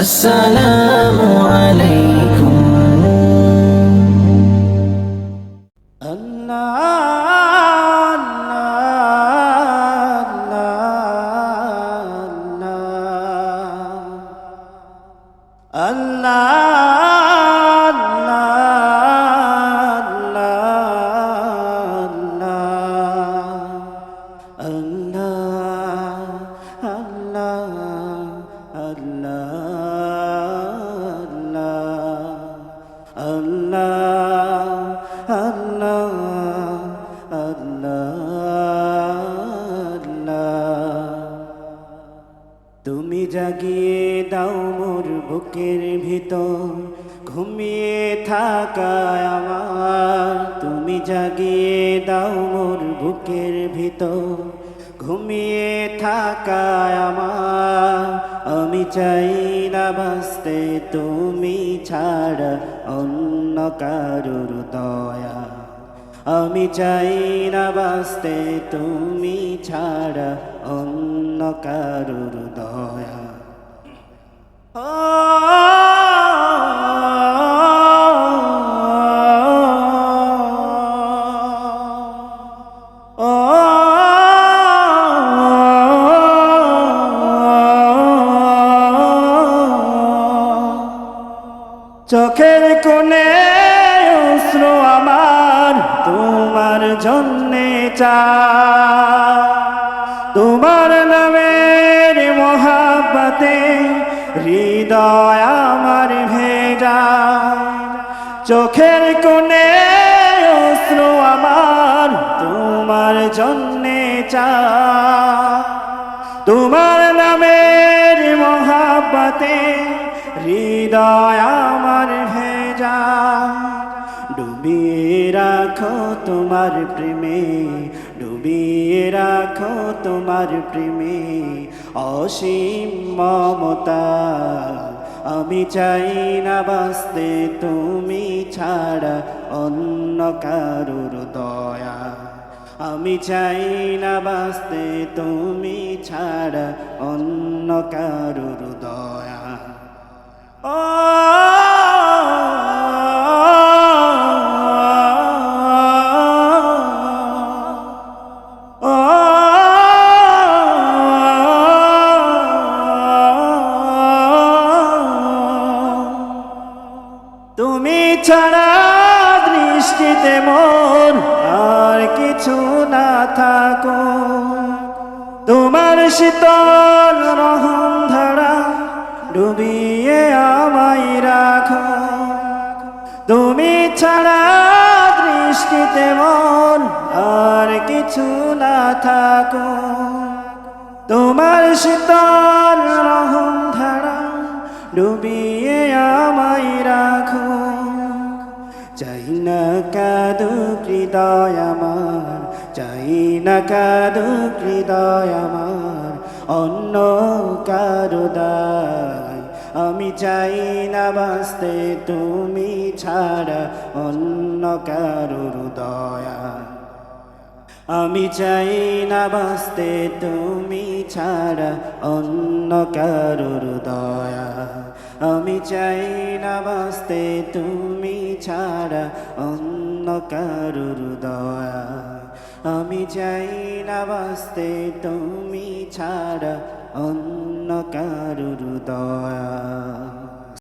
আসসালামু আলাইকুম। তুমি জাগিয়ে দাও মোর বুকের ভিতর ঘুমিয়ে থাকা আমার, তুমি জাগিয়ে দাও মোর বুকের ভিতর ঘুমিয়ে থাকা আমার। আমি চাই না বাঁচতে তুমি ছাড়া অন্য কারুর দয়া, আমি চাই না বাঁচতে তুমি ছাড়া অন্য কারুর দয়া। চোখের কোণে অশ্রু আমার তোমার জন্যে চাই, তোমার নামের মহাব্বতে হৃদয় আমার ভেজা। চোখের কোণে অশ্রু আমার তোমার জন্যে চাই, তোমার নামের মহাব্বতে হৃদয় আমার ভেজা। ডুবিয়ে রাখো তোমার প্রেমে, ডুবিয়ে রাখো তোমার প্রেমে অসীম মমতা। আমি চাই না বাঁচতে তুমি ছাড়া অন্য কারুর দয়া, আমি চাই না বাঁচতে তুমি ছাড়া অন্য কারুর দয়া। তুমি ছাড়া দৃষ্টিতে মোর আর কিছু না থাকো, তোমার শীতল রহম ধারা ডুবিয়ে আমায় রাখো। তুমি ছাড়া দৃষ্টিতে মন আর কিছু না থাকো, তোমার শীতল রহম ধারা ডুবিয়ে আমায় রাখো। চাই না কাঁদুক হৃদয় আমার, চাই না কাঁদুক হৃদয় আমার অন্য কারো দায়। আমি চাই না বাঁচতে তুমি ছাড়া অন্য কারোর দয়া, আমি চাই না বাঁচতে তুমি ছাড়া অন্য কারোর দয়া। আমি চাই না বাঁচতে তুমি ছাড়া অন্য কারোর দয়া, আমি চাই না বাঁচতে তুমি ছাড়া অন্য কারুর দয়া।